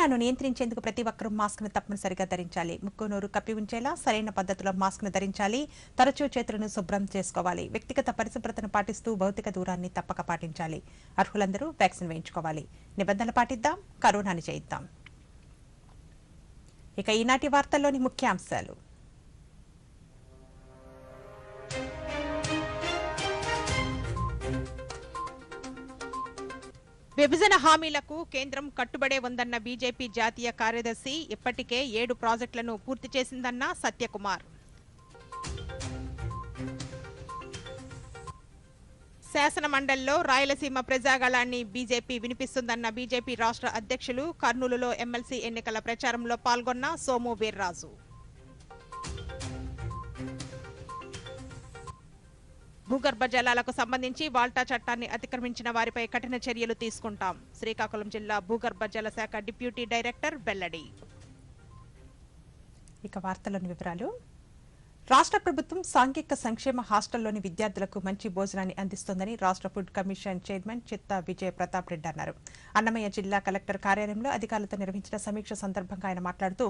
కరోనాను నియంత్రించేందుకు ప్రతి ఒక్కరూ మాస్క్ను తప్పనిసరిగా ధరించాలి. ముక్కు నోరు కప్పి ఉంచేలా సరైన పద్ధతిలో మాస్క్ను ధరించాలి. తరచూ చేతులను శుభ్రం చేసుకోవాలి. వ్యక్తిగత పరిశుభ్రతను పాటిస్తూ భౌతిక దూరాన్ని తప్పక పాటించాలి. అర్హులందరూ వ్యాక్సిన్ వేయించుకోవాలి. నిబంధనలు పాటిద్దాం, కరోనాని జయిద్దాం. ఇక ఈనాటి వార్తల్లోని ముఖ్యాంశాలు. విభజన హామీలకు కేంద్రం కట్టుబడే ఉందన్న బీజేపీ జాతీయ కార్యదర్శి ఇప్పటికే 7 ప్రాజెక్టులను పూర్తి చేసిందన్న సత్యకుమార్. శాసనమండలిలో రాయలసీమ ప్రజాగళాన్ని బీజేపీ వినిపిస్తుందన్న బీజేపీ రాష్ట్ర అధ్యక్షులు కర్నూలులో ఎమ్మెల్సీ ఎన్నికల ప్రచారంలో పాల్గొన్న సోము వీర్రాజు. భూగర్భ జలాలకు సంబంధించి వాల్టా చట్టాన్ని అతిక్రమించిన వారిపై కఠిన చర్యలు తీసుకుంటాం. శ్రీకాకుళం జిల్లా భూగర్భ జల శాఖ డిప్యూటీ డైరెక్టర్ వెల్లడి. ఇక వార్తలోని వివరాలు. రాష్ట్ర ప్రభుత్వం సాంఘిక సంక్షేమ హాస్టల్లోని విద్యార్థులకు మంచి భోజనాన్ని అందిస్తోందని రాష్ట్ర ఫుడ్ కమిషన్ చైర్మన్ చిత్తా విజయ ప్రతాప్ రెడ్డి అన్నారు. అన్నమయ్య జిల్లా కలెక్టర్ కార్యాలయంలో అధికారులతో నిర్వహించిన సమీక్ష సందర్భంగా ఆయన మాట్లాడుతూ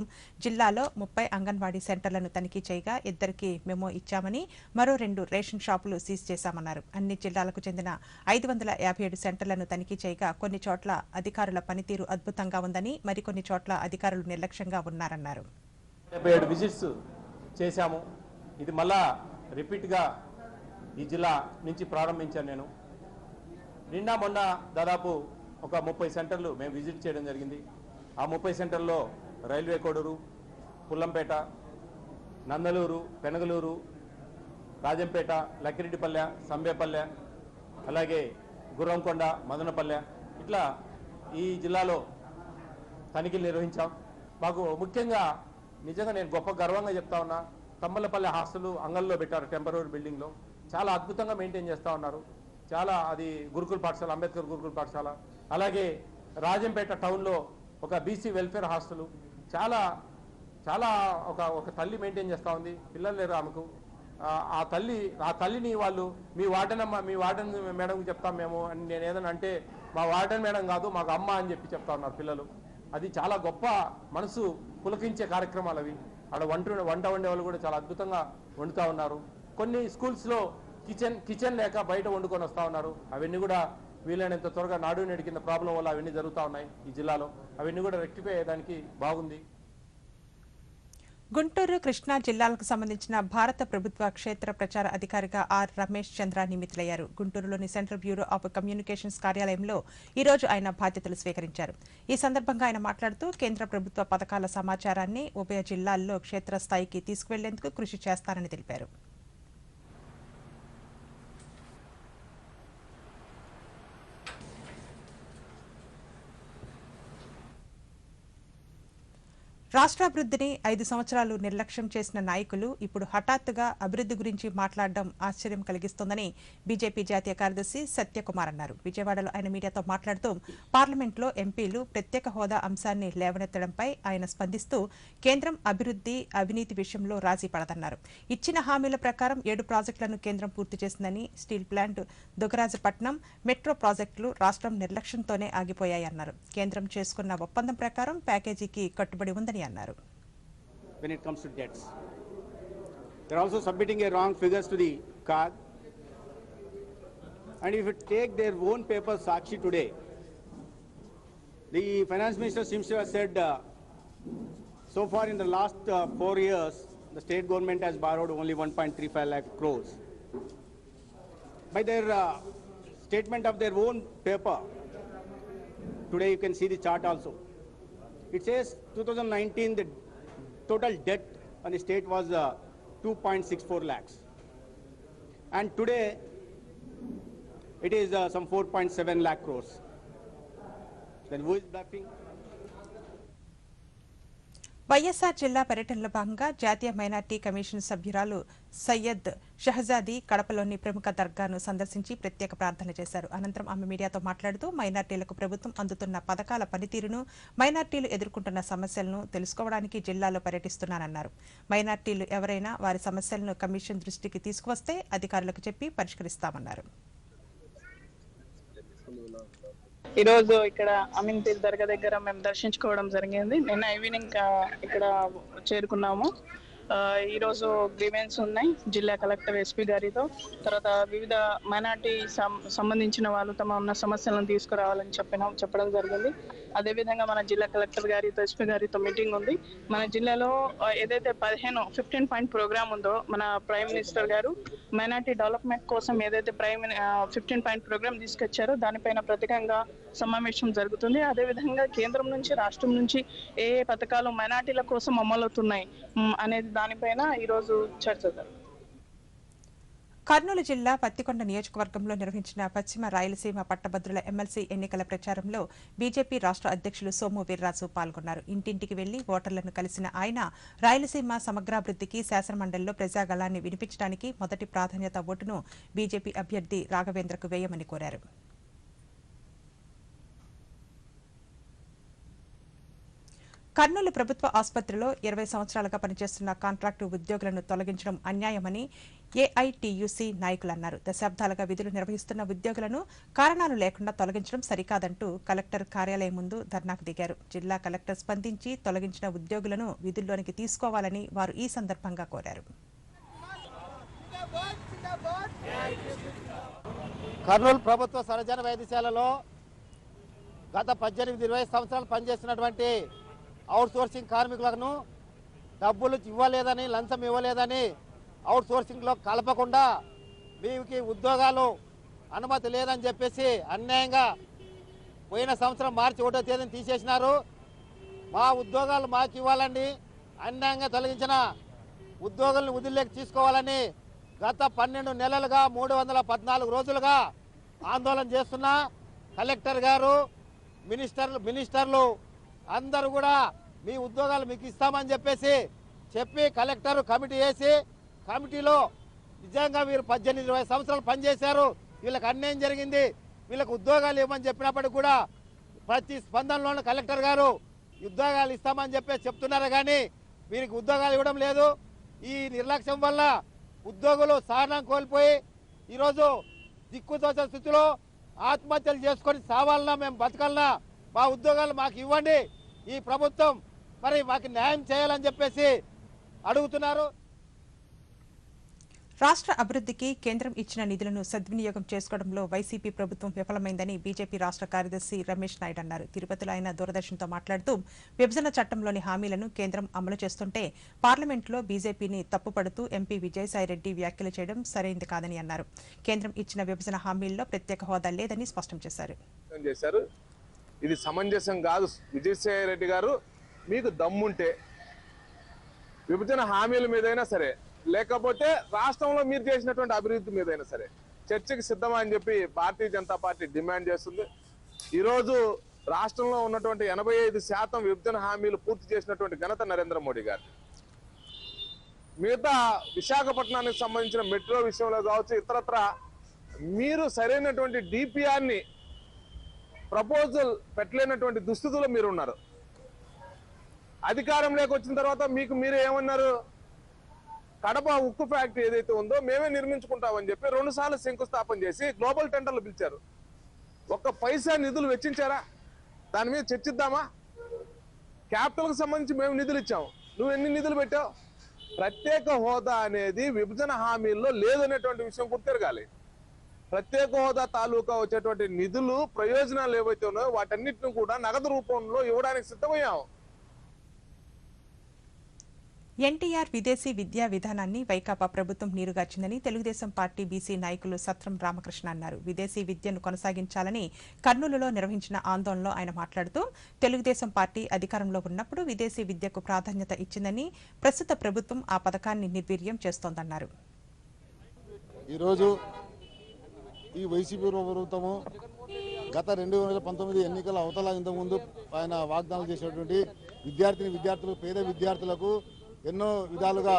జిల్లాలో 30 అంగన్వాడీ సెంటర్లను తనిఖీ చేయగా 2కి మెమో ఇచ్చామని, మరో 2 రేషన్ షాపులు సీజ్ చేశామన్నారు. అన్ని జిల్లాలకు చెందిన 557 సెంటర్లను తనిఖీ చేయగా కొన్ని చోట్ల అధికారుల పనితీరు అద్భుతంగా ఉందని, మరికొన్ని చోట్ల అధికారులు నిర్లక్ష్యంగా ఉన్నారన్నారు. ఇది మళ్ళా రిపీట్గా ఈ జిల్లా నుంచి ప్రారంభించాను. నేను నిన్న మొన్న దాదాపు ఒక 30 సెంటర్లు మేము విజిట్ చేయడం జరిగింది. ఆ 30 సెంటర్లో రైల్వే కోడూరు, పుల్లంపేట, నందలూరు, పెనగలూరు, రాజంపేట, లక్కిరెడ్డిపల్లె, సంబేపల్లె, అలాగే గుర్రంకొండ, మదనపల్లె, ఇట్లా ఈ జిల్లాలో తనిఖీలు నిర్వహించాం. మాకు ముఖ్యంగా నిజంగా నేను గొప్ప గర్వంగా చెప్తా ఉన్నా, తమ్మలపల్లె హాస్టల్ అంగల్లో పెట్టారు, టెంపరరీ బిల్డింగ్లో. చాలా అద్భుతంగా మెయింటైన్ చేస్తూ ఉన్నారు. చాలా అది గురుకుల పాఠశాల, అంబేద్కర్ గురుకుల పాఠశాల. అలాగే రాజంపేట టౌన్లో ఒక బీసీ వెల్ఫేర్ హాస్టల్, చాలా చాలా ఒక తల్లి మెయింటైన్ చేస్తూ ఉంది. పిల్లలు లేరు ఆమెకు. ఆ తల్లిని వాళ్ళు మీ వార్డెన్ మేడంకి చెప్తాం మేము అని నేను ఏదైనా అంటే, మా వార్డెన్ మేడం కాదు మాకు అమ్మ అని చెప్తా ఉన్నారు పిల్లలు. అది చాలా గొప్ప మనసు పులకించే కార్యక్రమాలు అవి. ఆడ వంట వండే వాళ్ళు కూడా చాలా అద్భుతంగా వండుతూ ఉన్నారు. కొన్ని స్కూల్స్లో కిచెన్ లేక బయట వండుకొని వస్తూ ఉన్నారు. అవన్నీ కూడా వీలైనంత త్వరగా నాడు నేడు కింద ప్రాబ్లం వల్ల అవన్నీ జరుగుతూ ఉన్నాయి ఈ జిల్లాలో. అవన్నీ కూడా రెక్టిఫై అయ్యేదానికి బాగుంది. గుంటూరు, కృష్ణా జిల్లాలకు సంబంధించిన భారత ప్రభుత్వ క్షేత్ర ప్రచార అధికారిగా ఆర్ రమేష్ చంద్ర నియమితులయ్యారు. గుంటూరులోని సెంట్రల్ బ్యూరో ఆఫ్ కమ్యూనికేషన్స్ కార్యాలయంలో ఈ రోజు ఆయన బాధ్యతలు స్వీకరించారు. ఈ సందర్భంగా ఆయన మాట్లాడుతూ కేంద్ర ప్రభుత్వ పథకాల సమాచారాన్ని ఉభయ జిల్లాల్లో క్షేత్రస్థాయికి తీసుకువెళ్లేందుకు కృషి చేస్తారని తెలిపారు. రాష్ట్రాభివృద్ధిని 5 సంవత్సరాలు నిర్లక్ష్యం చేసిన నాయకులు ఇప్పుడు హఠాత్తుగా అభివృద్ధి గురించి మాట్లాడడం ఆశ్చర్యం కలిగిస్తోందని బీజేపీ జాతీయ కార్యదర్శి సత్యకుమార్ అన్నారు. విజయవాడలో ఆయన మీడియాతో మాట్లాడుతూ పార్లమెంట్లో ఎంపీలు ప్రత్యేక హోదా అంశాన్ని లేవనెత్తడంపై ఆయన స్పందిస్తూ కేంద్రం అభివృద్ధి, అవినీతి విషయంలో రాజీ పడదన్నారు. ఇచ్చిన హామీల ప్రకారం 7 ప్రాజెక్టులను కేంద్రం పూర్తి చేసిందని, స్టీల్ ప్లాంట్, దుగరాజపట్నం, మెట్రో ప్రాజెక్టులు రాష్ట్రం నిర్లక్ష్యంతోనే ఆగిపోయాయన్నారు. కేంద్రం చేసుకున్న ఒప్పందం ప్రకారం ప్యాకేజీకి కట్టుబడి ఉందని అన్నారు. When it comes to debts, they're also submitting a wrong figures to the CAG. And if you take their own paper Sakshi today, the finance minister seems to have said so far in the last 4 years the state government has borrowed only 1.35 lakh crores. By their statement of their own paper today, you can see the chart also. It says 2019 the total debt on the state was 2.64 lakhs, and today it is some 4.7 lakh crores. Then who is bluffing? YSR జిల్లా పర్యటనలో భాగంగా జాతీయ minority commission సభ్యురాలు సయ్యద్ షహజాదీ కడపలోని ప్రముఖ దర్గాను సందర్శించి ప్రత్యేక ప్రార్థన చేశారు. అనంతరం ఆమె మీడియాతో మాట్లాడుతూ మైనార్టీలకు ప్రభుత్వం అందుతున్న పథకాల పనితీరును, మైనార్టీలు ఎదుర్కొంటున్న సమస్యలను తెలుసుకోవడానికి జిల్లాలో పర్యటిస్తున్నానన్నారు. మైనార్టీలు ఎవరైనా వారి సమస్యలను కమిషన్ దృష్టికి తీసుకువస్తే అధికారులకు చెప్పి పరిష్కరిస్తామన్నారు. ఈరోజు ఇక్కడ అమీన్పీర్ దర్గా దగ్గర మేము దర్శించుకోవడం జరిగింది. నిన్న ఈవినింగ్ ఇక్కడ చేరుకున్నాము. ఈరోజు గ్రీవెన్స్ ఉన్నాయి జిల్లా కలెక్టర్ ఎస్పీ గారితో. తర్వాత వివిధ మైనార్టీ సంబంధించిన వాళ్ళు తమ ఉన్న సమస్యలను తీసుకురావాలని చెప్పడం జరిగింది. అదేవిధంగా మన జిల్లా కలెక్టర్ గారితో ఎస్పీ గారితో మీటింగ్ ఉంది. మన జిల్లాలో ఏదైతే 15 పాయింట్ ప్రోగ్రామ్ ఉందో మన ప్రైమ్ మినిస్టర్ గారు మైనార్టీ డెవలప్మెంట్ కోసం ఏదైతే 15 పాయింట్ ప్రోగ్రామ్ తీసుకొచ్చారో దానిపైన ప్రత్యేకంగా సమావేశం జరుగుతుంది. అదేవిధంగా కేంద్రం నుంచి రాష్ట్రం నుంచి ఏ పథకాలు మైనార్టీల కోసం అమలవుతున్నాయి అనేది దానిపైన ఈరోజు చర్చ జరుగుతుంది. కర్నూలు జిల్లా పత్తికొండ నియోజకవర్గంలో నిర్వహించిన పశ్చిమ రాయలసీమ పట్టభద్రుల ఎమ్మెల్సీ ఎన్నికల ప్రచారంలో బీజేపీ రాష్ట్ర అధ్యక్షులు సోము వీర్రాజు పాల్గొన్నారు. ఇంటింటికి వెళ్లి ఓటర్లను కలిసిన ఆయన రాయలసీమ సమగ్రాభివృద్ధికి శాసనమండలిలో ప్రజాగళాన్ని వినిపించడానికి మొదటి ప్రాధాన్యత ఓటును బీజేపీ అభ్యర్థి రాఘవేంద్రకు వేయమని కోరారు. కర్నూలు ప్రభుత్వ ఆసుపత్రిలో 20 సంవత్సరాలుగా పనిచేస్తున్న కాంట్రాక్టు ఉద్యోగులను తొలగించడం అన్యాయమని ఏఐటీయూసీ నాయకులు అన్నారు. దశాబ్దాలుగా విధులు నిర్వహిస్తున్న ఉద్యోగులను కారణాలు లేకుండా తొలగించడం సరికాదంటూ కలెక్టర్ కార్యాలయం ముందు ధర్నాకు దిగారు. జిల్లా కలెక్టర్ స్పందించి తొలగించిన ఉద్యోగులను విధుల్లోనికి తీసుకోవాలని వారు ఈ సందర్భంగా కోరారు. కర్నూలు ప్రభుత్వ సర్వజన వైద్యశాలలో గత 18-20 సంవత్సరాలు పనిచేస్తున్నటువంటి అవుట్ సోర్సింగ్ కార్మికులను డబ్బులు ఇవ్వలేదని, లంచం ఇవ్వలేదని అవుట్ సోర్సింగ్లో కలపకుండా మీకు ఉద్యోగాలు అనుమతి లేదని చెప్పేసి అన్యాయంగా పోయిన సంవత్సరం మార్చి 1వ తేదీని తీసేసినారు. మా ఉద్యోగాలు మాకు ఇవ్వాలని, అన్యాయంగా తొలగించిన ఉద్యోగులను విధుల్లోకి తీసుకోవాలని గత 12 నెలలుగా 314 రోజులుగా ఆందోళన చేస్తున్న కలెక్టర్ గారు, మినిస్టర్లు అందరూ కూడా మీ ఉద్యోగాలు మీకు ఇస్తామని చెప్పి కలెక్టర్ కమిటీ వేసి, కమిటీలో నిజంగా వీరు 18-20 సంవత్సరాలు పనిచేశారు, వీళ్ళకి అన్యాయం జరిగింది, వీళ్ళకి ఉద్యోగాలు ఇవ్వమని చెప్పినప్పటికీ కూడా ప్రతి స్పందనలోనూ కలెక్టర్ గారు ఉద్యోగాలు ఇస్తామని చెప్తున్నారు. కానీ వీరికి ఉద్యోగాలు ఇవ్వడం లేదు. ఈ నిర్లక్ష్యం వల్ల ఉద్యోగులు సహనం కోల్పోయి ఈరోజు దిక్కుతోచని స్థితిలో ఆత్మహత్యలు చేసుకొని సావాలన్నా, మేము బతకాలన్నా, మా ఉద్యోగాలు మాకు ఇవ్వండి, ఈ ప్రభుత్వం మరి మాకు న్యాయం చేయాలని చెప్పేసి అడుగుతున్నారు. రాష్ట్ర అభివృద్ధికి కేంద్రం ఇచ్చిన నిధులను సద్వినియోగం చేసుకోవడంలో వైసీపీ ప్రభుత్వం విఫలమైందని బీజేపీ రాష్ట్ర కార్యదర్శి రమేష్ నాయుడు అన్నారు. తిరుపతిలో ఆయన దూరదర్శన్తో మాట్లాడుతూ విభజన చట్టంలోని హామీలను కేంద్రం అమలు చేస్తుంటే పార్లమెంట్లో బీజేపీని తప్పుపడుతూ ఎంపీ విజయసాయిరెడ్డి వ్యాఖ్యలు చేయడం సరైంది కాదని అన్నారు. కేంద్రం ఇచ్చిన విభజన హామీల్లో ప్రత్యేక హోదా లేదని స్పష్టం చేశారు. ఇది సమంజసం కాదు. విజయసాయిరెడ్డి గారు, మీకు దమ్ముంటే విభజన హామీల మీదైనా సరే, లేకపోతే రాష్ట్రంలో మీరు చేసినటువంటి అభివృద్ధి మీదైనా సరే చర్చకి సిద్ధమా అని చెప్పి భారతీయ జనతా పార్టీ డిమాండ్ చేస్తుంది. ఈరోజు రాష్ట్రంలో ఉన్నటువంటి 85% విభజన హామీలు పూర్తి చేసినటువంటి ఘనత నరేంద్ర మోడీ గారు. మిగతా విశాఖపట్నానికి సంబంధించిన మెట్రో విషయంలో కావచ్చు, ఇతరత్ర మీరు సరైనటువంటి డిపిఆర్ని ప్రపోజల్ పెట్టలేనటువంటి దుస్థితిలో మీరు ఉన్నారు. అధికారంలోకి వచ్చిన తర్వాత మీకు మీరే ఏమన్నారు, కడప ఉక్కు ఫ్యాక్టరీ ఏదైతే ఉందో మేమే నిర్మించుకుంటామని చెప్పి 2 సార్లు శంకుస్థాపన చేసి గ్లోబల్ టెండర్లు పిలిచారు. ఒక్క పైసా నిధులు వెచ్చించారా? దాని మీద చర్చిద్దామా? క్యాపిటల్కి సంబంధించి మేము నిధులు ఇచ్చాము, నువ్వు ఎన్ని నిధులు పెట్టావు? ప్రత్యేక హోదా అనేది విభజన హామీల్లో లేదనేటువంటి విషయం గుర్తెరగాలి. ప్రత్యేక హోదా తాలూకా వచ్చేటువంటి నిధులు, ప్రయోజనాలు ఏవైతే ఉన్నాయో వాటన్నిటిని కూడా నగదు రూపంలో ఇవ్వడానికి సిద్ధమయ్యాము. ఎన్టీఆర్ విదేశీ విద్యా విధానాన్ని వైకాపా ప్రభుత్వం నీరుగార్చిందని తెలుగుదేశం పార్టీ బీసీ నాయకులు సత్రం రామకృష్ణ అన్నారు. విదేశీ విద్యను కొనసాగించాలని కర్నూలులో నిర్వహించిన ఆందోళనలో ఆయన మాట్లాడుతూ తెలుగుదేశం పార్టీ అధికారంలో ఉన్నప్పుడు విదేశీ విద్యకు ప్రాధాన్యత ఇచ్చిందని, ప్రస్తుత ప్రభుత్వం ఆ పథకాన్ని నిర్వీర్యం చేస్తోందన్నారు. ఈరోజు ఈ వైసీపీ ప్రభుత్వము గత 2019 ఎన్నికల అవతల ఇంతకుముందు ఆయన వాగ్దానాలు చేసేటువంటి విద్యార్థులకు, పేద విద్యార్థులకు ఎన్నో విధాలుగా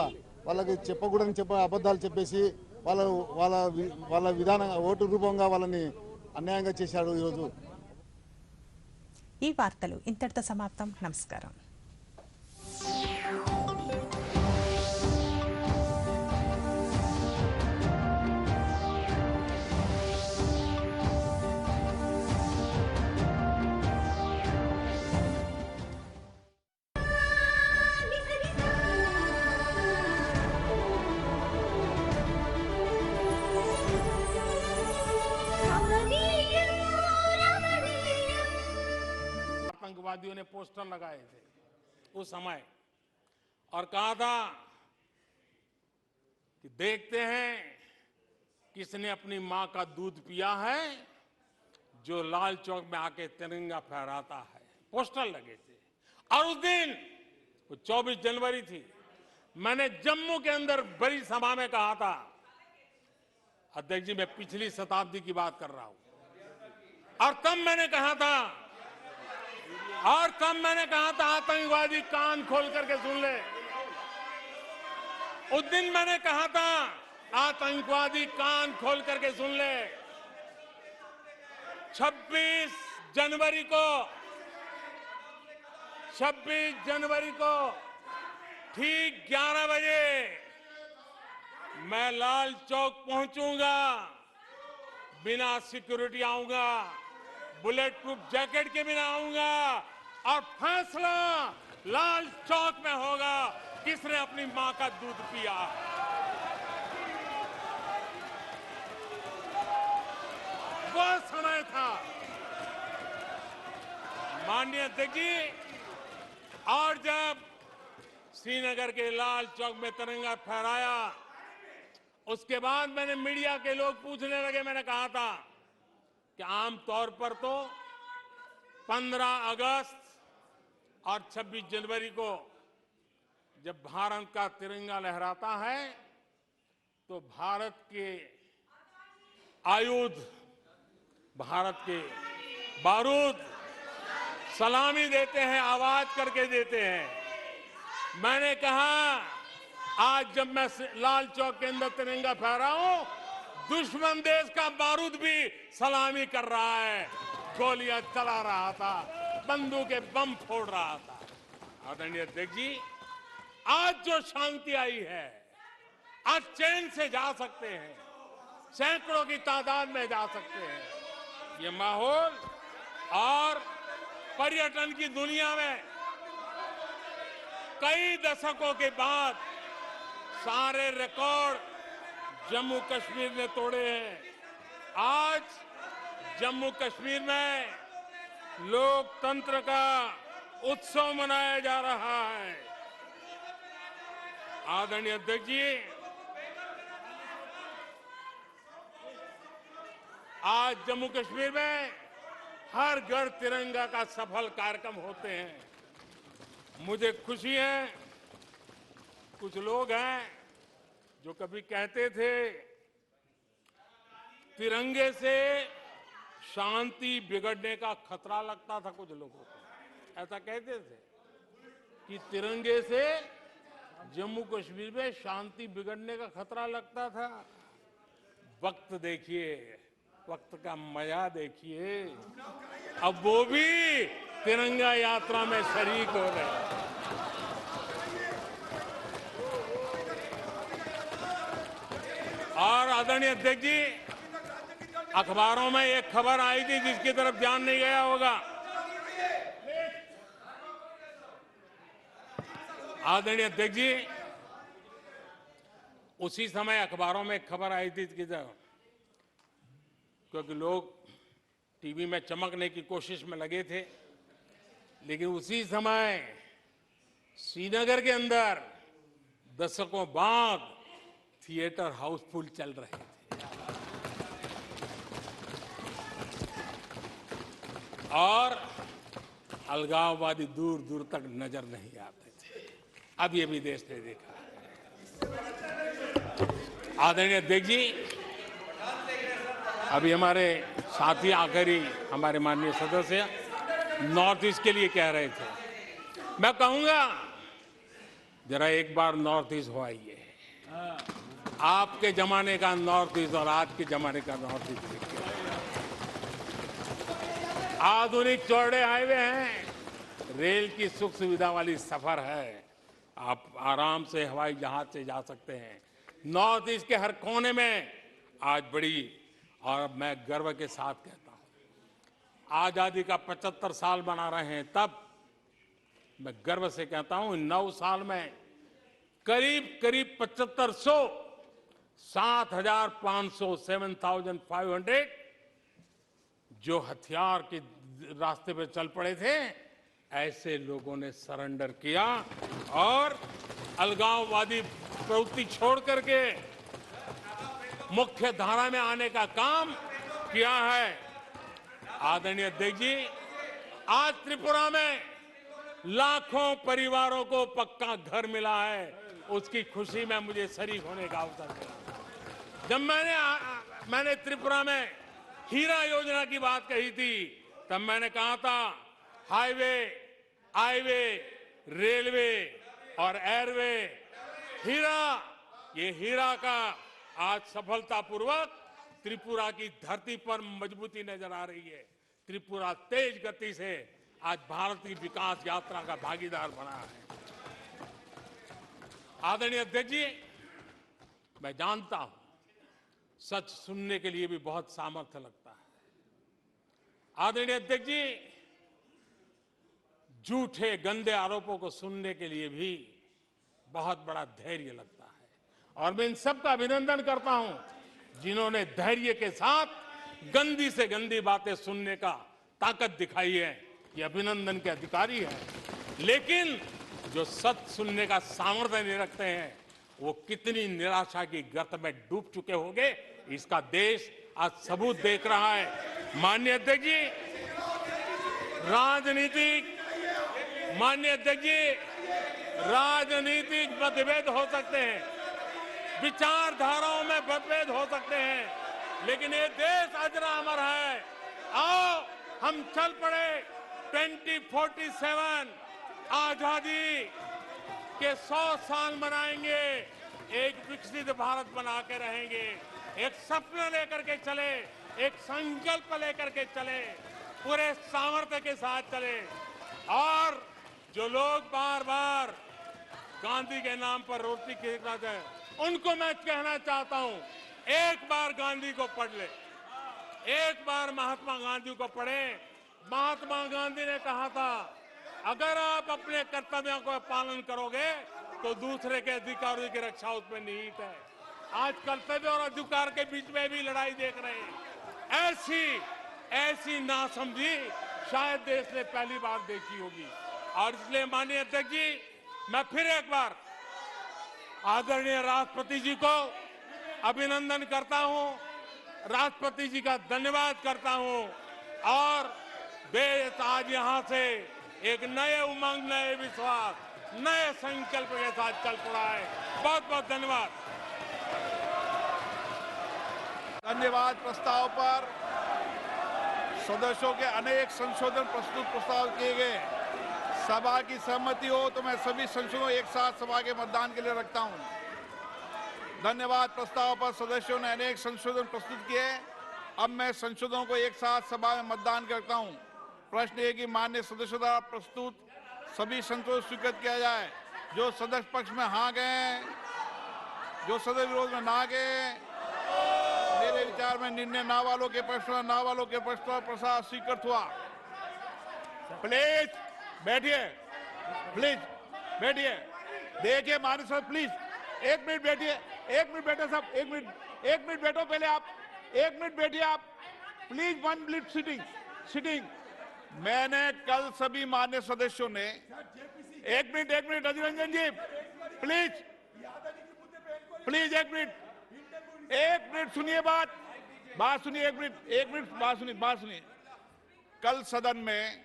వాళ్ళకి చెప్పకూడని అబద్ధాలు చెప్పేసి వాళ్ళ విధానం ఓటు రూపంగా వాళ్ళని అన్యాయంగా చేశాడు. ఈరోజు ఈ వార్తలు ఇంతటితో సమాప్తం. నమస్కారం. ने पोस्टर लगाए थे उस समय और कहा था कि देखते हैं किसने अपनी मां का दूध पिया है जो लाल चौक में आके तिरंगा फहराता है। पोस्टर लगे थे और उस दिन वो 24 जनवरी थी। मैंने जम्मू के अंदर बड़ी सभा में कहा था, अध्यक्ष जी मैं पिछली शताब्दी की बात कर रहा हूं, और तब मैंने कहा था आतंकवादी कान खोल करके सुन ले। उस दिन मैंने कहा था आतंकवादी कान खोल करके सुन ले। 26 जनवरी को ठीक 11 बजे मैं लाल चौक पहुंचूंगा, बिना सिक्योरिटी आऊंगा, बुलेट प्रूफ जैकेट के बिना आऊंगा और फैसला लाल चौक में होगा किसने अपनी मां का दूध पिया। वो समय था माननीय अध्यक्ष जी। और जब श्रीनगर के लाल चौक में तिरंगा फहराया, उसके बाद मैंने मीडिया के लोग पूछने लगे, मैंने कहा था कि आमतौर पर तो 15 अगस्त और 26 जनवरी को जब भारत का तिरंगा लहराता है तो भारत के आयुध, भारत के बारूद सलामी देते हैं, आवाज करके देते हैं। मैंने कहा आज जब मैं लाल चौक के अंदर तिरंगा फहराऊं, दुश्मन देश का बारूद भी सलामी कर रहा है, गोलियां चला रहा था, बंदूकें बम फोड़ रहा था। आदरणीय अध्यक्ष जी, आज जो शांति आई है, आज चैन से जा सकते हैं, सैकड़ों की तादाद में जा सकते हैं। ये माहौल और पर्यटन की दुनिया में कई दशकों के बाद सारे रिकॉर्ड जम्मू कश्मीर ने तोड़े हैं। आज जम्मू कश्मीर में लोकतंत्र का उत्सव मनाया जा रहा है। आदरणीय अध्यक्ष जी, आज जम्मू कश्मीर में हर घर तिरंगा का सफल कार्यक्रम होते हैं। मुझे खुशी है, कुछ लोग हैं जो कभी कहते थे तिरंगे से शांति बिगड़ने का खतरा लगता था, कुछ लोगों को ऐसा कहते थे कि तिरंगे से जम्मू कश्मीर में शांति बिगड़ने का खतरा लगता था। वक्त देखिए, वक्त का मजा देखिए, अब वो भी तिरंगा यात्रा में शरीक हो रहे हैं। और आदरणीय अध्यक्ष जी, अखबारों में एक खबर आई थी जिसकी तरफ ध्यान नहीं गया होगा। आदरणीय अध्यक्ष जी, उसी समय अखबारों में एक खबर आई थी कि क्योंकि लोग टीवी में चमकने की कोशिश में लगे थे, लेकिन उसी समय श्रीनगर के अंदर दशकों बाद थिएटर हाउसफुल चल रहे थे और अलगाववादी दूर दूर तक नजर नहीं आते थे। अब ये भी देश ने देखा है। आदरणीय अध्यक्ष जी, अभी हमारे साथी आखिरी हमारे माननीय सदस्य नॉर्थ ईस्ट के लिए कह रहे थे। मैं कहूंगा जरा एक बार नॉर्थ ईस्ट हो आइए। आपके जमाने का नॉर्थ ईस्ट और आज के जमाने का नॉर्थ ईस्ट देखिए। आधुनिक चौड़े हाईवे हैं, रेल की सुख सुविधा वाली सफर है, आप आराम से हवाई जहाज से जा सकते हैं। नॉर्थ ईस्ट के हर कोने में आज बड़ी, और मैं गर्व के साथ कहता हूं, आजादी का 75 साल मना रहे हैं, तब मैं गर्व से कहता हूं 9 साल में करीब 7500 7,500 7,500 जो हथियार के रास्ते पे चल पड़े थे, ऐसे लोगों ने सरेंडर किया और अलगाववादी प्रवृत्ति छोड़ करके मुख्य धारा में आने का काम किया है। आदरणीय अध्यक्ष जी, आज त्रिपुरा में लाखों परिवारों को पक्का घर मिला है, उसकी खुशी में मुझे शरीक होने का अवसर मिला। जब मैंने त्रिपुरा में हीरा योजना की बात कही थी, तब मैंने कहा था हाईवे, हाईवे, रेलवे और एयरवे, ये हीरा का आज सफलतापूर्वक त्रिपुरा की धरती पर मजबूती नजर आ रही है। त्रिपुरा तेज गति से आज भारत की विकास यात्रा का भागीदार बना है। आदरणीय अध्यक्ष जी, मैं जानता हूं सच सुनने के लिए भी बहुत सामर्थ्य लगता है। आदरणीय अध्यक्ष जी, झूठे गंदे आरोपों को सुनने के लिए भी बहुत बड़ा धैर्य लगता है और मैं इन सबका अभिनंदन करता हूं जिन्होंने धैर्य के साथ गंदी से गंदी बातें सुनने का ताकत दिखाई है। ये अभिनंदन के अधिकारी हैं। लेकिन जो सच सुनने का सामर्थ्य नहीं रखते हैं, वो कितनी निराशा की गर्त में डूब चुके होंगे, इसका देश आज सबूत देख रहा है। माननीय अध्यक्ष जी, राजनीतिक मतभेद हो सकते हैं, विचारधाराओं में मतभेद हो सकते हैं, लेकिन ये देश अजरा अमर है। आओ हम चल पड़े 2047 आजादी के 100 साल मनाएंगे, एक विकसित भारत बना के रहेंगे, एक सपना लेकर के चले, एक संकल्प लेकर के चले, पूरे सामर्थ्य के साथ चले। और जो लोग बार बार गांधी के नाम पर रोटी खिलाते हैं, उनको मैं कहना चाहता हूं, एक बार गांधी को पढ़ ले, एक बार महात्मा गांधी को पढ़े। महात्मा गांधी ने कहा था, अगर आप अपने कर्तव्यों को पालन करोगे तो दूसरे के अधिकारों की रक्षा उसमें निहित है। आज कर्तव्य और अधिकार के बीच में भी लड़ाई देख रहे हैं। ऐसी नासमझी शायद देश ने पहली बार देखी होगी। और इसलिए माननीय अध्यक्ष जी, मैं फिर एक बार आदरणीय राष्ट्रपति जी को अभिनंदन करता हूं, राष्ट्रपति जी का धन्यवाद करता हूं और देश आज यहां से एक नए उमंग, नए विश्वास, नए संकल्प के साथ चल पड़ा है। बहुत बहुत धन्यवाद। धन्यवाद। प्रस्ताव पर सदस्यों के अनेक संशोधन प्रस्ताव किए गए। सभा की सहमति हो तो मैं सभी संशोधनों एक साथ सभा के मतदान के लिए रखता हूं। धन्यवाद। प्रस्ताव पर सदस्यों ने अनेक संशोधन प्रस्तुत किए। अब मैं संशोधनों को एक साथ सभा में मतदान करता हूं। प्रश्न है कि माननीय सदस्यों द्वारा प्रस्तुत सभी संशोधन स्वीकृत किया जाए। जो सदस्य पक्ष में हाँ गए, जो सदस्य विरोध में ना गए, मेरे विचार में निर्णय ना वालों के पक्ष में, ना वालों के पक्ष पर प्रसाद स्वीकृत हुआ। प्लीज बैठिए, प्लीज बैठिए। देखिए माननीय सदस्य, प्लीज एक मिनट बैठिए, एक मिनट बैठे सब, एक मिनट बैठो पहले आप, एक मिनट बैठिए आप, प्लीज 1 मिनट सिटिंग। मैंने कल सभी माननीय सदस्यों ने एक मिनट अजय रंजन जी, प्लीज एक मिनट सुनिए, बात सुनिए, एक मिनट बात सुनिए। कल सदन में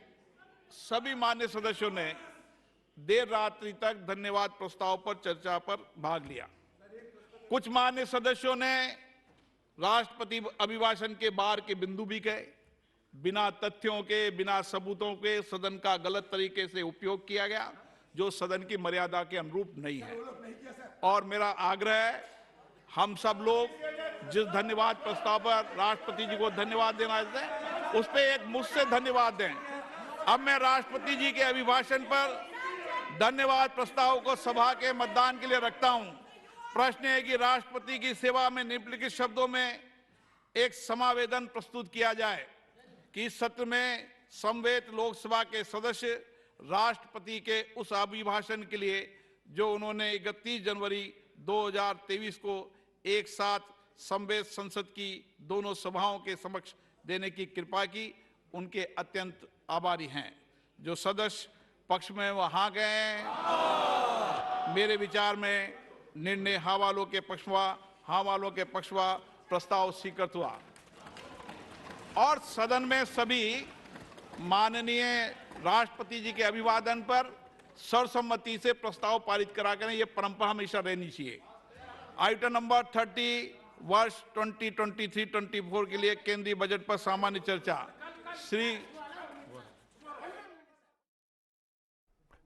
सभी माननीय सदस्यों ने देर रात्रि तक धन्यवाद प्रस्ताव पर चर्चा पर भाग लिया। कुछ माननीय सदस्यों ने राष्ट्रपति अभिभाषण के बार के बिंदु भी कहे। बिना तथ्यों के, बिना सबूतों के सदन का गलत तरीके से उपयोग किया गया, जो सदन की मर्यादा के अनुरूप नहीं है। और मेरा आग्रह है, हम सब लोग जिस धन्यवाद प्रस्ताव पर राष्ट्रपति जी को धन्यवाद देना चाहते हैं, उस पर एक मुझसे धन्यवाद दें। अब मैं राष्ट्रपति जी के अभिभाषण पर धन्यवाद प्रस्ताव को सभा के मतदान के लिए रखता हूं। प्रश्न है कि राष्ट्रपति की सेवा में निम्नलिखित शब्दों में एक समावेदन प्रस्तुत किया जाए कि इस सत्र में समवेत लोकसभा के सदस्य राष्ट्रपति के उस अभिभाषण के लिए जो उन्होंने 31 जनवरी 2023 को एक साथ समवेत संसद की दोनों सभाओं के समक्ष देने की कृपा की, उनके अत्यंत आभारी हैं। जो सदस्य पक्ष में वो हाँ गए। मेरे विचार में निर्णय हाँ वालों के पक्ष में प्रस्ताव स्वीकृत हुआ और सदन में सभी माननीय राष्ट्रपति जी के अभिवादन पर सर्वसम्मति से प्रस्ताव पारित करा करें। ये परंपरा हमेशा रहनी चाहिए। आइटम नंबर 30 वर्ष 2023-24 के लिए केंद्रीय बजट पर सामान्य चर्चा। श्री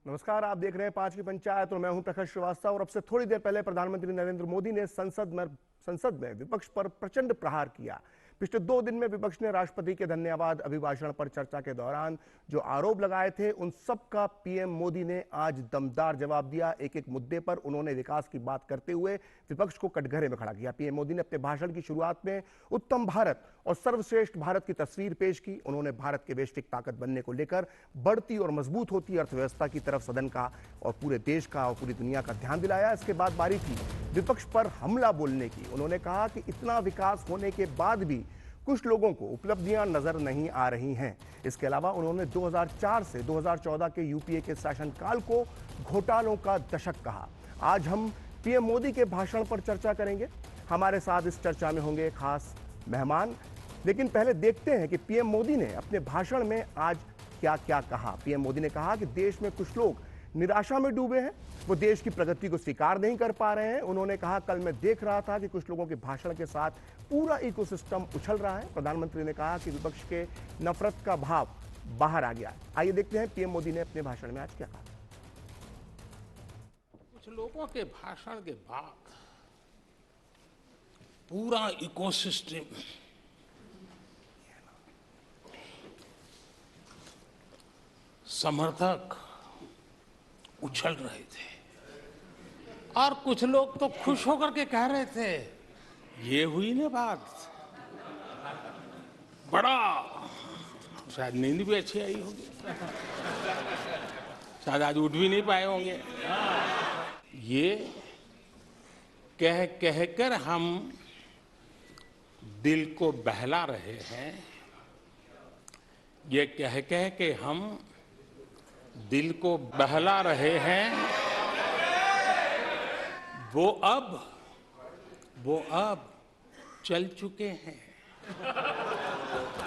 नमस्कार, आप देख रहे हैं 5 की पंचायत और मैं हूं प्रखर श्रीवास्तव। और अब से थोड़ी देर पहले प्रधानमंत्री नरेंद्र मोदी ने संसद में विपक्ष पर प्रचंड प्रहार किया। पिछले 2 दिन में विपक्ष ने राष्ट्रपति के धन्यवाद अभिभाषण पर चर्चा के दौरान जो आरोप लगाए थे उन सब का पीएम मोदी ने आज दमदार जवाब दिया। एक एक मुद्दे पर उन्होंने विकास की बात करते हुए विपक्ष को कटघरे में खड़ा किया। पीएम मोदी ने अपने भाषण की शुरुआत में उत्तम भारत और सर्वश्रेष्ठ भारत की तस्वीर पेश की। उन्होंने भारत के वैश्विक ताकत बनने को लेकर बढ़ती और मजबूत होती अर्थव्यवस्था की तरफ सदन का और पूरे देश का और पूरी दुनिया का ध्यान दिलाया। इसके बाद बारी थी विपक्ष पर हमला बोलने की। उन्होंने कहा कि इतना विकास होने के बाद भी कुछ लोगों को उपलब्धियां नजर नहीं आ रही हैं। इसके अलावा उन्होंने 2004 से 2014 के यूपीए के शासनकाल को घोटालों का दशक कहा। आज हम पीएम मोदी के भाषण पर चर्चा करेंगे। हमारे साथ इस चर्चा में होंगे खास मेहमान, लेकिन पहले देखते हैं कि पीएम मोदी ने अपने भाषण में आज क्या क्या कहा। पीएम मोदी ने कहा कि देश में कुछ लोग निराशा में डूबे हैं, वो देश की प्रगति को स्वीकार नहीं कर पा रहे हैं। उन्होंने कहा, कल मैं देख रहा था कि कुछ लोगों के भाषण के साथ पूरा इकोसिस्टम उछल रहा है। प्रधानमंत्री ने कहा कि विपक्ष के नफरत का भाव बाहर आ गया। आइए देखते हैं पीएम मोदी ने अपने भाषण में आज क्या कहा। कुछ लोगों के भाषण के बाद पूरा इकोसिस्टम समर्थक उछल रहे थे और कुछ लोग तो खुश होकर के कह रहे थे, ये हुई ना बात, बड़ा शायद नींद भी अच्छी आई होगी, शायद आज उठ भी नहीं पाए होंगे। ये कह कह कर हम दिल को बहला रहे हैं। ये कह कह के हम दिल को बहला रहे हैं। वो अब चल चुके हैं।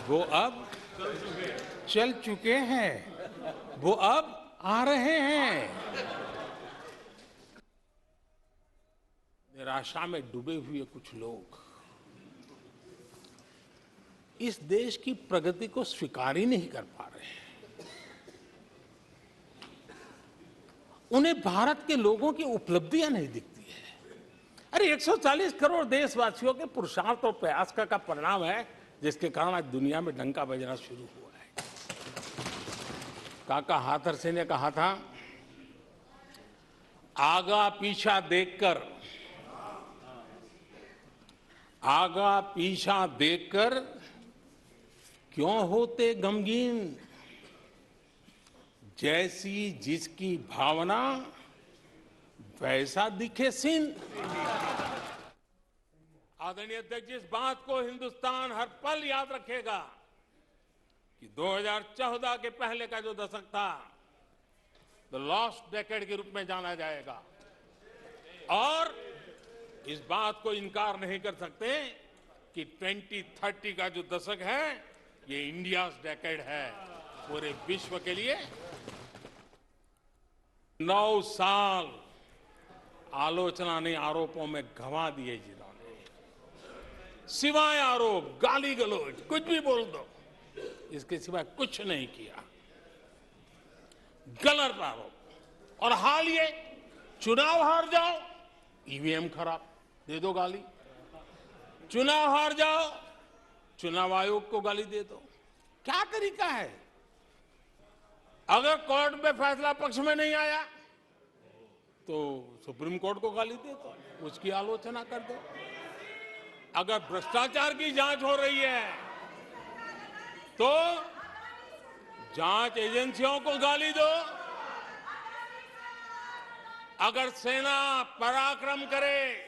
वो अब चल चुके हैं। वो अब आ रहे हैं। निराशा में डूबे हुए कुछ लोग इस देश की प्रगति को स्वीकार ही नहीं कर पा रहे हैं। उन्हें भारत के लोगों की उपलब्धियां नहीं दिखती है। अरे 140 करोड़ देशवासियों के पुरुषार्थ और प्रयास का परिणाम है, जिसके कारण आज दुनिया में डंका बजना शुरू हुआ है। काका हाथरसे ने कहा था, आगा पीछा देखकर क्यों होते गमगीन, जैसी जिसकी भावना वैसा दिखे सीन। आदरणीय अध्यक्ष, इस बात को हिंदुस्तान हर पल याद रखेगा कि 2014 के पहले का जो दशक था, द लॉस्ट डेकेड के रूप में जाना जाएगा। और इस बात को इनकार नहीं कर सकते कि 2030 का जो दशक है, ये इंडियाज डेकेड है पूरे विश्व के लिए। 9 साल आलोचना ने आरोपों में गंवा दिए जिन्होंने, सिवाय आरोप, गाली गलौज, कुछ भी बोल दो, इसके सिवाय कुछ नहीं किया। गलत आरोप। और हाल ये चुनाव हार जाओ, ईवीएम खराब, दे दो गाली। चुनाव हार जाओ, चुनाव आयोग को गाली दे दो। क्या तरीका है? अगर कोर्ट में फैसला पक्ष में नहीं आया तो सुप्रीम कोर्ट को गाली दे दो, उसकी आलोचना कर दो। अगर भ्रष्टाचार की जांच हो रही है तो जांच एजेंसियों को गाली दो। अगर सेना पराक्रम करे,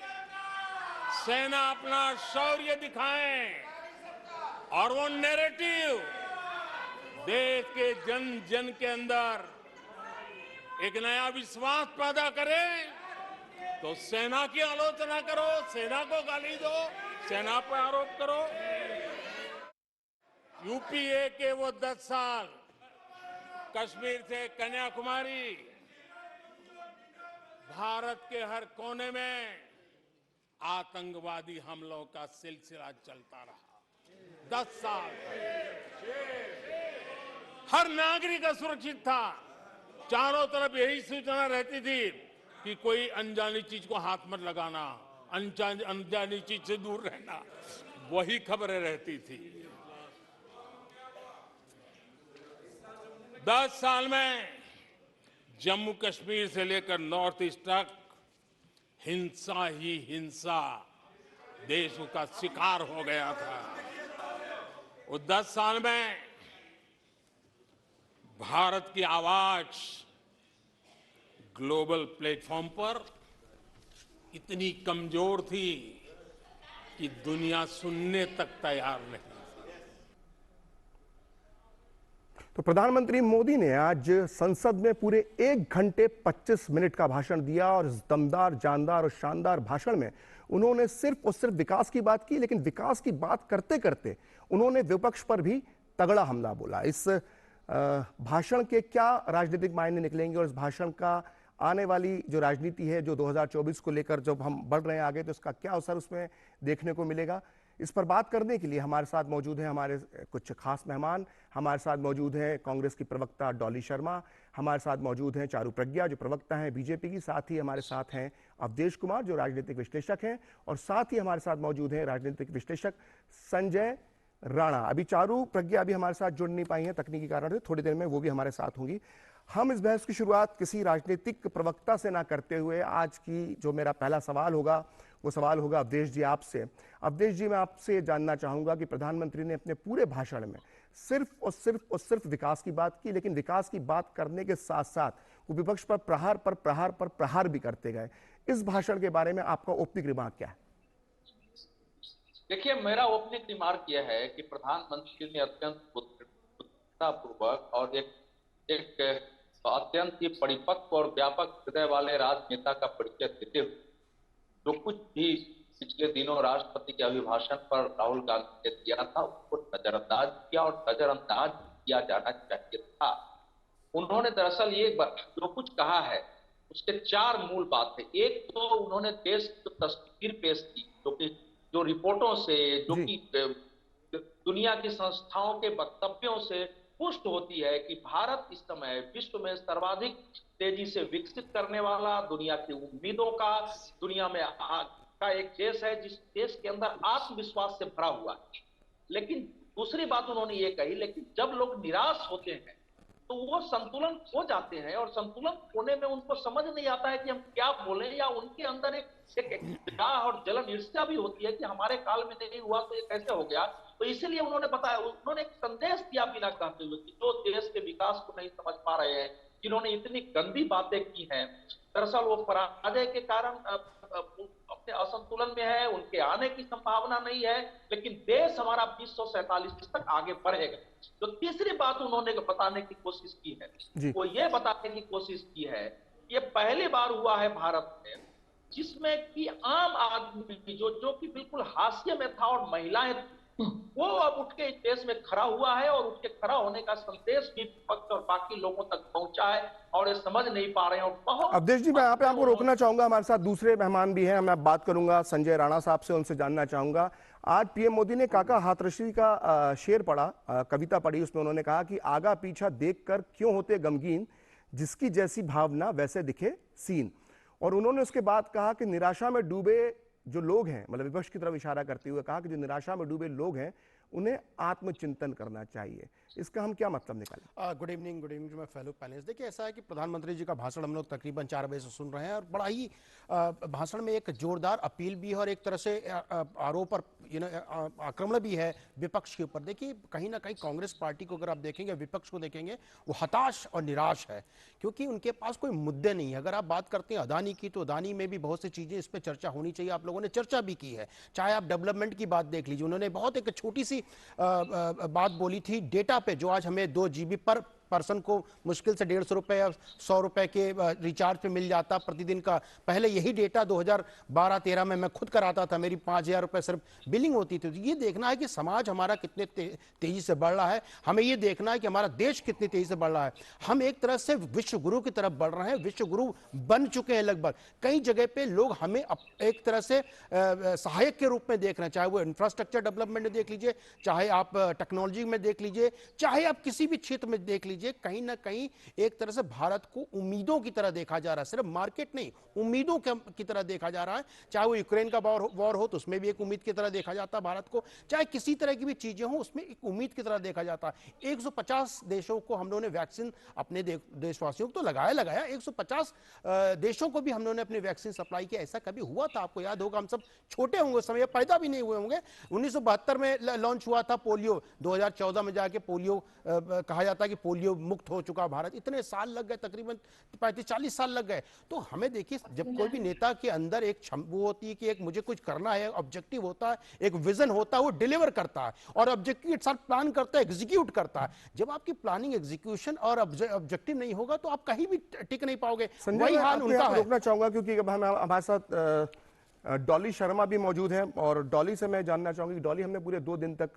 सेना अपना शौर्य दिखाए और वो नैरेटिव, देश के जन जन के अंदर एक नया विश्वास पैदा करें, तो सेना की आलोचना करो, सेना को गाली दो, सेना पर आरोप करो। यूपीए के वो 10 साल, कश्मीर से कन्याकुमारी, भारत के हर कोने में आतंकवादी हमलों का सिलसिला चलता रहा। 10 साल हर नागरिक असुरक्षित था। चारों तरफ यही सूचना रहती थी कि कोई अनजानी चीज को हाथ मत लगाना, अनजानी चीज से दूर रहना, वही खबरें रहती थी। 10 साल में जम्मू कश्मीर से लेकर नॉर्थ ईस्ट तक हिंसा ही हिंसा देश का शिकार हो गया था। वो 10 साल में भारत की आवाज ग्लोबल प्लेटफॉर्म पर इतनी कमजोर थी कि दुनिया सुनने तक तैयार नहीं। तो प्रधानमंत्री मोदी ने आज संसद में पूरे 1 घंटे 25 मिनट का भाषण दिया और इस दमदार, जानदार और शानदार भाषण में उन्होंने सिर्फ और सिर्फ विकास की बात की, लेकिन विकास की बात करते करते उन्होंने विपक्ष पर भी तगड़ा हमला बोला। इस भाषण के क्या राजनीतिक मायने निकलेंगे और इस भाषण का आने वाली जो राजनीति है, जो 2024 को लेकर जब हम बढ़ रहे हैं आगे, तो इसका क्या असर उसमें देखने को मिलेगा, इस पर बात करने के लिए हमारे साथ मौजूद हैं हमारे कुछ खास मेहमान। हमारे साथ मौजूद हैं कांग्रेस की प्रवक्ता डॉली शर्मा, हमारे साथ मौजूद हैं चारू प्रज्ञा जो प्रवक्ता हैं बीजेपी की, साथ ही हमारे साथ हैं अवधेश कुमार जो राजनीतिक विश्लेषक हैं, और साथ ही हमारे साथ मौजूद हैं राजनीतिक विश्लेषक संजय राणा। अभी चारू प्रज्ञा अभी हमारे साथ जुड़ नहीं पाई हैं तकनीकी कारण से, थोड़ी देर में वो भी हमारे साथ होंगी। हम इस बहस की शुरुआत किसी राजनीतिक प्रवक्ता से ना करते हुए आज की जो मेरा पहला सवाल होगा वो सवाल होगा अवधेश जी आपसे। अवधेश जी, मैं आपसे जानना चाहूंगा कि प्रधानमंत्री ने अपने पूरे भाषण में सिर्फ और सिर्फ और सिर्फ विकास की बात की, लेकिन विकास की बात करने के साथ साथ वो विपक्ष पर प्रहार भी करते गए। इस भाषण के बारे में आपका ओपनिंग रिमार्क क्या है? देखिए, मेरा ओपनिंग रिमार्क यह है कि प्रधानमंत्री ने अत्यंत बुद्धिमत्तापूर्वक और एक अत्यंत ही परिपक्व और व्यापक हृदय वाले राजनेता का परिचय देते हुए जो कुछ भी पिछले दिनों राष्ट्रपति के अभिभाषण पर राहुल गांधी ने दिया था उसको नजरअंदाज किया, और नजरअंदाज किया जाना चाहिए था। उन्होंने दरअसल ये जो कुछ कहा है उसके 4 मूल बात है। एक तो उन्होंने देश की तस्वीर पेश की जो रिपोर्टों से, जो कि दुनिया की संस्थाओं के वक्तव्यों से पुष्ट होती है कि भारत इस समय विश्व में सर्वाधिक तेजी से विकसित करने वाला, दुनिया की उम्मीदों का, दुनिया में का एक देश है जिस देश के अंदर आत्मविश्वास से भरा हुआ है। लेकिन दूसरी बात उन्होंने ये कही, लेकिन जब लोग निराश होते हैं तो वो संतुलन खो जाते हैं, और संतुलन खोने में उनको समझ नहीं आता है कि हम क्या बोले, या उनके अंदर एक और जलन ईर्ष्या भी होती है कि हमारे काल में नहीं हुआ तो ये कैसे हो गया। तो इसीलिए उन्होंने बताया, उन्होंने एक संदेश दिया बिना कहते हुए कि जो देश के विकास को नहीं समझ पा रहे हैं, जिन्होंने इतनी गंदी बातें की हैं, दरअसल वो पराजय के कारण अपने असंतुलन में है, उनके आने की संभावना नहीं है, लेकिन देश हमारा 2047 तक आगे बढ़ेगा। तो तीसरी बात उन्होंने बताने की कोशिश की है, वो ये बताने की कोशिश की है, ये पहली बार हुआ है भारत में जिसमें कि आम आदमी जो कि बिल्कुल हाशिए में था और महिलाएं वो अब उठ के इस देश में खड़ा हुआ है, और उसके खड़ा होने का संदेश भी विपक्ष और बाकी लोगों तक पहुंचा है, और ये समझ नहीं पा रहे हैं। और बहुत अवधेश जी, मैं यहाँ पे आपको रोकना चाहूंगा, हमारे साथ दूसरे मेहमान भी हैं, मैं बात करूंगा संजय राणा साहब से, उनसे जानना चाहूंगा। आज पीएम मोदी ने काका हाथरसी का शेर पढ़ा, कविता पढ़ी, उसमें उन्होंने कहा कि आगा पीछा देखकर क्यों होते गमगीन, जिसकी जैसी भावना वैसे दिखे सीन। और उन्होंने उसके बाद कहा कि निराशा में डूबे जो लोग हैं, मतलब विपक्ष की तरफ इशारा करते हुए कहा कि जो निराशा में डूबे लोग हैं उन्हें आत्मचिंतन करना चाहिए। इसका हम क्या मतलब निकालें? Good evening to my fellow panelist. देखिए, ऐसा है कि प्रधानमंत्री जी का भाषण हम लोग तकरीबन 4 बजे से सुन रहे हैं, और बड़ा ही भाषण में एक जोरदार अपील भी है और एक तरह से आरोप और आक्रमण भी है विपक्ष के ऊपर। देखिए, कहीं ना कहीं कांग्रेस पार्टी को अगर आप देखेंगे, विपक्ष को देखेंगे, वो हताश और निराश है, क्योंकि उनके पास कोई मुद्दे नहीं है। अगर आप बात करते हैं अदानी की, तो अदानी में भी बहुत सी चीजें इस पर चर्चा होनी चाहिए, आप लोगों ने चर्चा भी की है। चाहे आप डेवलपमेंट की बात देख लीजिए, उन्होंने बहुत एक छोटी सी बात बोली थी डेटा पे, जो आज हमें 2 GB पर पर्सन को मुश्किल से 150 रुपए या 100 रुपए के रिचार्ज पे मिल जाता प्रतिदिन का। पहले यही डेटा 2012-13 में मैं खुद कराता था, मेरी 5000 रुपए सिर्फ बिलिंग होती थी। तो ये देखना है कि समाज हमारा कितने तेजी से बढ़ रहा है, हमें ये देखना है कि हमारा देश कितनी तेजी से बढ़ रहा है। हम एक तरह से विश्व गुरु की तरफ बढ़ रहे हैं, विश्व गुरु बन चुके हैं लगभग। कई जगह पे लोग हमें एक तरह से सहायक के रूप में देख रहे हैं, चाहे वो इंफ्रास्ट्रक्चर डेवलपमेंट में देख लीजिए, चाहे आप टेक्नोलॉजी में देख लीजिए, चाहे आप किसी भी क्षेत्र में देख लीजिए। कहीं ना कहीं एक तरह से भारत को उम्मीदों की तरह देखा जा रहा है, सिर्फ मार्केट नहीं, उम्मीदों की तरह देखा जा रहा है। चाहे वो यूक्रेन का वॉर हो तो उसमें भी एक उम्मीद की तरह देखा जाता है भारत को, चाहे किसी तरह की भी चीजें हो उसमें एक उम्मीद की तरह देखा जाता है। 150 देशों को हम लोगों ने वैक्सीन अपने देशवासियों को तो लगाया 150 देशों को भी हम लोगों ने अपनी वैक्सीन सप्लाई किया। ऐसा कभी हुआ था? आपको याद होगा, हम सब छोटे होंगे उस समय, पैदा भी नहीं हुए होंगे। 1972 में लॉन्च हुआ था पोलियो, 2014 में जाके पोलियो कहा जाता है कि पोलियो मुक्त हो चुका भारत। इतने साल लग गए, तकरीबन 35-40 साल लग गए। तो हमें देखिए, जब कोई भी नेता के अंदर एक वो होती है कि एक मुझे कुछ करना है, ऑब्जेक्टिव होता है, एक विजन होता है, वो डिलीवर करता है और ऑब्जेक्टिव के साथ प्लान करता है, एग्जीक्यूट करता है। जब आपकी प्लानिंग, एग्जीक्यूशन और ऑब्जेक्टिव नहीं होगा तो आप कहीं भी टिक नहीं पाओगे। वही हाल उनका है। रोकना चाहूंगा क्योंकि हमारे साथ डॉली शर्मा भी मौजूद हैं और डॉली से मैं जानना चाहूंगी कि डॉली, हमने पूरे 2 दिन तक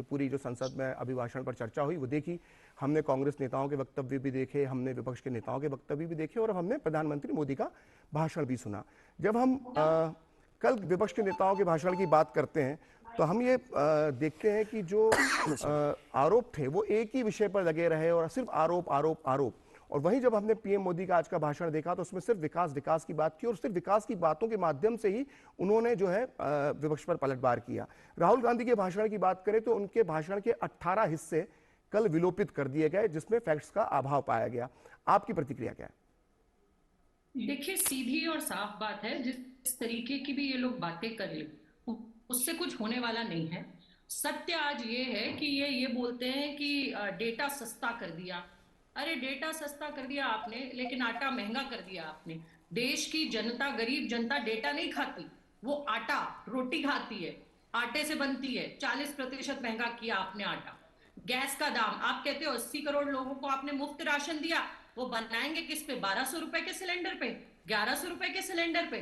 पूरी जो संसद में अभिभाषण पर चर्चा हुई वो देखी। हमने कांग्रेस नेताओं के वक्तव्य भी देखे, हमने विपक्ष के नेताओं के वक्तव्य भी देखे और हमने प्रधानमंत्री मोदी का भाषण भी सुना। जब हम कल विपक्ष के नेताओं के भाषण की बात करते हैं तो हम ये देखते हैं कि जो आरोप थे वो एक ही विषय पर लगे रहे और सिर्फ आरोप आरोप आरोप। और वहीं जब हमने पीएम मोदी का आज का भाषण देखा तो उसमें सिर्फ विकास की बात की और सिर्फ विकास की बातों के माध्यम से ही उन्होंने जो है विपक्ष पर पलटवार किया। राहुल गांधी के भाषण की बात करें तो उनके भाषण के 18 हिस्से कल विलोपित कर दिए गए, जिसमें फैक्ट्स का अभाव पाया गया। आपकी प्रतिक्रिया क्या है? देखिए, सीधी और साफ बात है, जिस तरीके की भी ये लोग बातें कर ले उससे कुछ होने वाला नहीं है। सत्य आज ये है कि ये बोलते हैं कि डेटा सस्ता कर दिया। अरे डेटा सस्ता कर दिया आपने, लेकिन आटा महंगा कर दिया आपने। देश की जनता, गरीब जनता डेटा नहीं खाती, वो आटा रोटी खाती है, आटे से बनती है। 40% महंगा किया आपने आटा। गैस का दाम, आप कहते हो 80 करोड़ लोगों को आपने मुफ्त राशन दिया, वो बनाएंगे किस पे? 1200 रुपए के सिलेंडर पे, 1100 रुपए के सिलेंडर पे।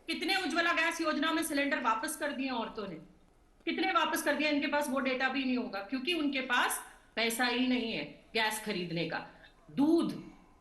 कितने उज्ज्वला गैस योजना में सिलेंडर वापस कर दिए औरतों ने? कितने वापस कर दिए? इनके पास वो डेटा भी नहीं होगा क्योंकि उनके पास पैसा ही नहीं है गैस खरीदने का। दूध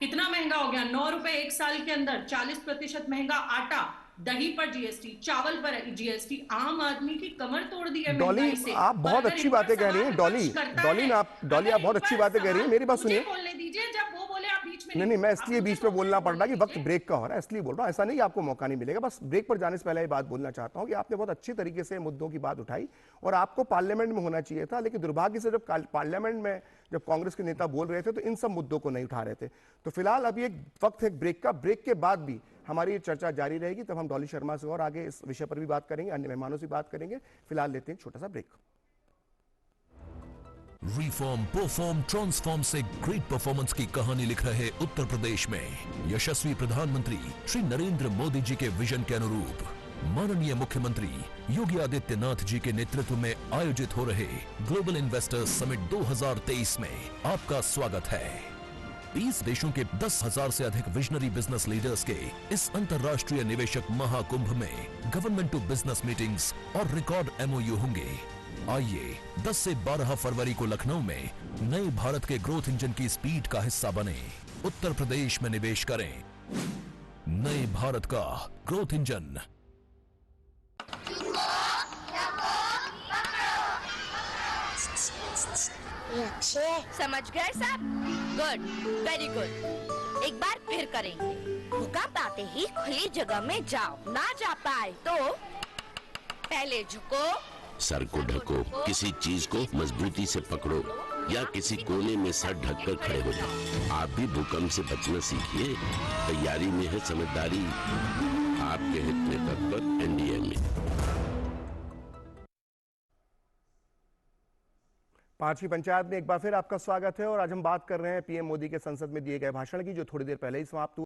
कितना महंगा हो गया? 9 रुपए 1 साल के अंदर। 40% महंगा आटा, दही पर जीएसटी, चावल पर जीएसटी। आम आदमी की कमर तोड़ दी है महंगाई से। आप बहुत अच्छी बातें कह रही हैं डॉली, आप बहुत अच्छी बातें कह रही हैं। मेरी बात सुनिए। बोलने दीजिए, जब वो बोले आप बीच में नहीं, मैं इसलिए बीच में बोलना पड़ रहा कि वक्त ब्रेक का हो रहा है, इसलिए बोल रहा हूँ। ऐसा नहीं कि आपको मौका नहीं मिलेगा। बस ब्रेक पर जाने से पहले ये बात बोलना चाहता हूँ कि आपने बहुत अच्छी तरीके से मुद्दों की बात उठाई और आपको पार्लियामेंट में होना चाहिए था, लेकिन दुर्भाग्य से जब पार्लियामेंट में जब कांग्रेस के नेता बोल रहे थे तो इन सब मुद्दों को नहीं उठा रहे थे। तो फिलहाल अभी एक वक्त है ब्रेक का। ब्रेक के बाद भी हमारी चर्चा जारी रहेगी, तब हम डॉली शर्मा से और आगे इस विषय पर भी बात करेंगे, अन्य मेहमानों से बात करेंगे। फिलहाल लेते हैं छोटा सा ब्रेक। रिफॉर्म, परफॉर्म, ट्रांसफॉर्म से ग्रेट परफॉर्मेंस की कहानी लिख रहे उत्तर प्रदेश में यशस्वी प्रधानमंत्री श्री नरेंद्र मोदी जी के विजन के अनुरूप माननीय मुख्यमंत्री योगी आदित्यनाथ जी के नेतृत्व में आयोजित हो रहे ग्लोबल इन्वेस्टर्स समिट 2023 में आपका स्वागत है। 20 देशों के 10,000 से अधिक विजनरी बिजनेस लीडर्स के इस अंतर्राष्ट्रीय निवेशक महाकुंभ में गवर्नमेंट टू बिजनेस मीटिंग्स और रिकॉर्ड MOU होंगे। आइए 10 से 12 फरवरी को लखनऊ में नए भारत के ग्रोथ इंजन की स्पीड का हिस्सा बने। उत्तर प्रदेश में निवेश करें। नए भारत का ग्रोथ इंजन। समझ गए सब? Good, very good. एक बार फिर करेंगे। भूकंप आते ही खुली जगह में जाओ, ना जा पाए तो पहले झुको, सर को ढको, किसी चीज को मजबूती से पकड़ो या किसी कोने में सर ढककर खड़े हो जाओ। आप भी भूकंप से बचना सीखिए। तैयारी में है समझदारी। आपके हित में तत्पर NDA में। 5वीं पंचायत में एक बार फिर आपका स्वागत है और आज हम बात कर रहे हैं पीएम मोदी के संसद में दिए गए भाषण की, जो थोड़ी देर पहले ही समाप्त हुआ।